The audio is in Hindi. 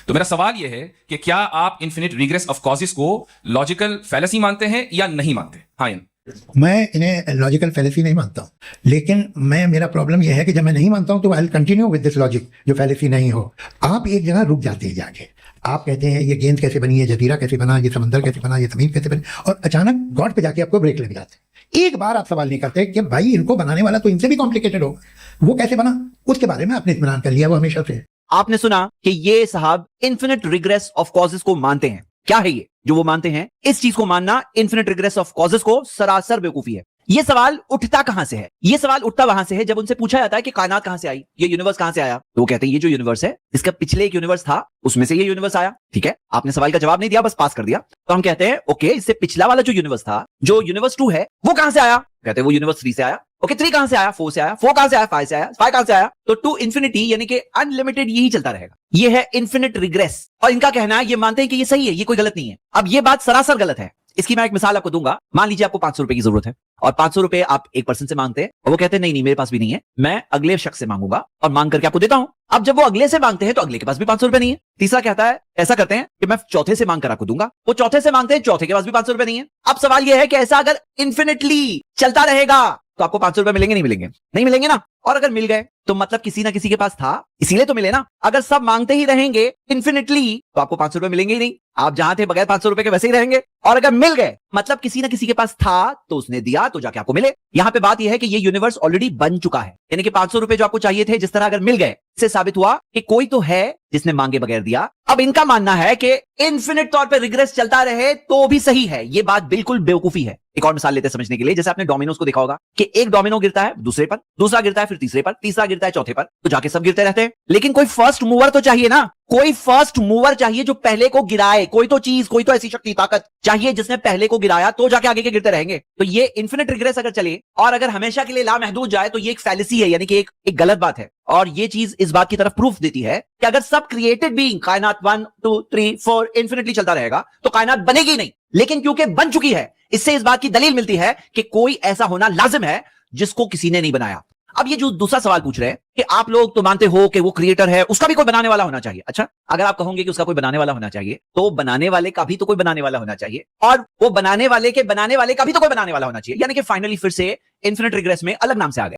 तो मेरा सवाल यह है कि क्या आप इन्फिनिट रिग्रेस ऑफ कॉजेस को लॉजिकल फैलेसी मानते हैं या नहीं मानते? हाँ यान। मैं इन्हें लॉजिकल फैलेसी नहीं मानता हूँ, लेकिन मेरा प्रॉब्लम यह है कि जब मैं नहीं मानता हूँ तो I will continue with this logic जो फैलेसी नहीं हो। आप एक जगह रुक जाते हैं जाके, आप कहते हैं ये गेंद कैसे बनी, ये जजीरा कैसे बना, ये समंदर कैसे बना, ये जमीन कैसे बनी, और अचानक गॉड पे जाके आपको ब्रेक लग जाते हैं। एक बार आप सवाल नहीं करते कि भाई इनको बनाने वाला तो इनसे भी कॉम्प्लिकेटेड हो, वो कैसे बना, उसके बारे में आपने इत्मीनान कर लिया वो हमेशा से। आपने सुना कि ये साहब इन्फिनिट रिग्रेस ऑफ कॉजेस को मानते हैं। क्या है ये जो वो मानते हैं? इस चीज को मानना इन्फिनिट रिग्रेस ऑफ कॉजेस को सरासर बेवकूफी है। ये सवाल उठता कहां से है? ये सवाल उठता वहां से है जब उनसे पूछा जाता है कि कायनात कहां से आई, ये यूनिवर्स कहां से आया, तो वो कहते हैं ये जो यूनिवर्स है इसका पिछले एक यूनिवर्स था उसमें से ये यूनिवर्स आया। ठीक है, आपने सवाल का जवाब नहीं दिया, बस पास कर दिया। तो हम कहते हैं ओके, इससे पिछला वाला जो यूनिवर्स था, जो यूनिवर्स 2 है, वो कहां से आया? कहते हैं वो यूनिवर्स 3 से आया। ओके, 3 कहां से आया? 4 से आया। 4 कहां से आया? 5 से आया। 5 कहां से आया? तो टू इंफिनिटी यानी कि अनलिमिटेड यही चलता रहेगा। ये है इन्फिनिट रिग्रेस, और इनका कहना है, ये मानते हैं कि ये सही है, ये कोई गलत नहीं है। अब ये बात सरासर गलत है। इसकी मैं एक मिसाल आपको दूंगा। मान लीजिए आपको 500 रुपए की जरूरत है और 500 रुपए आप एक पर्सन से मांगते हैं और वो कहते हैं नहीं मेरे पास भी नहीं है, मैं अगले शख्स से मांगूंगा और मांग करके आपको देता हूं। अब जब वो अगले से मांगते हैं तो अगले के पास भी 500 रुपए नहीं है। तीसरा कहता है, ऐसा करते हैं कि मैं चौथे से मांग कर आपको दूंगा। वो चौथे से मांगते हैं, चौथे के पास भी 500 रुपए नहीं है। अब सवाल यह है कि ऐसा अगर इन्फिनिटली चलता रहेगा तो आपको 500 रुपए मिलेंगे? नहीं मिलेंगे? नहीं मिलेंगे ना। और अगर मिल गए तो मतलब किसी ना किसी के पास था, इसीलिए तो मिले ना। अगर सब मांगते ही रहेंगे इन्फिनिटली तो आपको 500 रुपए मिलेंगे ही नहीं, आप जहां थे बगैर 500 रुपए के वैसे ही रहेंगे। और अगर मिल गए मतलब किसी ना किसी के पास था तो उसने दिया तो जाके आपको मिले। यहां पे बात यह है कि ये यूनिवर्स ऑलरेडी बन चुका है, यानी कि 500 रुपए जो आपको चाहिए थे, जिस तरह अगर मिल गए, इससे साबित हुआ कि कोई तो है जिसने मांगे बगैर दिया। अब इनका मानना है कि इन्फिनिट तौर पे रिग्रेस चलता रहे तो भी सही है। ये बात बिल्कुल बेवकूफी है। एक और मिसाल लेते हैं समझने के लिए। जैसे आपने डोमिनोज को देखा होगा कि एक डोमिनो गिरता है दूसरे पर, दूसरा गिरता है फिर तीसरे पर, तीसरा गिरता है चौथे पर, तो जाके सब गिरते रहते हैं। लेकिन कोई फर्स्ट मूवर तो चाहिए ना, कोई फर्स्ट मूवर चाहिए जो पहले को गिराए। कोई तो चीज, कोई तो ऐसी शक्ति, ताकत चाहिए जिसने पहले को गिराया, तो जाके आगे के गिरते रहेंगे। तो ये इन्फिनिट रिग्रेस अगर चले और अगर हमेशा के लिए लामहदूद जाए तो ये एक फैलेसी है, यानी कि एक गलत बात है। और ये चीज इस बात की तरफ प्रूफ देती है कि अगर सब क्रिएटेड बीइंग, कायनात 1 2 3 4 इन्फिनिटली चलता रहेगा तो कायनात बनेगी नहीं। लेकिन क्योंकि बन चुकी है, इससे इस बात की दलील मिलती है कि कोई ऐसा होना लाजिम है जिसको किसी ने नहीं बनाया। अब ये जो दूसरा सवाल पूछ रहे हैं कि आप लोग तो मानते हो कि वो क्रिएटर है, उसका भी कोई बनाने वाला होना चाहिए। अच्छा, अगर आप कहोगे कि उसका कोई बनाने वाला होना चाहिए, तो बनाने वाले का भी तो कोई बनाने वाला होना चाहिए, और वो बनाने वाले के बनाने वाले का भी तो कोई बनाने वाला होना चाहिए। यानी कि फाइनली फिर से इन्फिनिट रिग्रेस में अलग नाम से आ गए।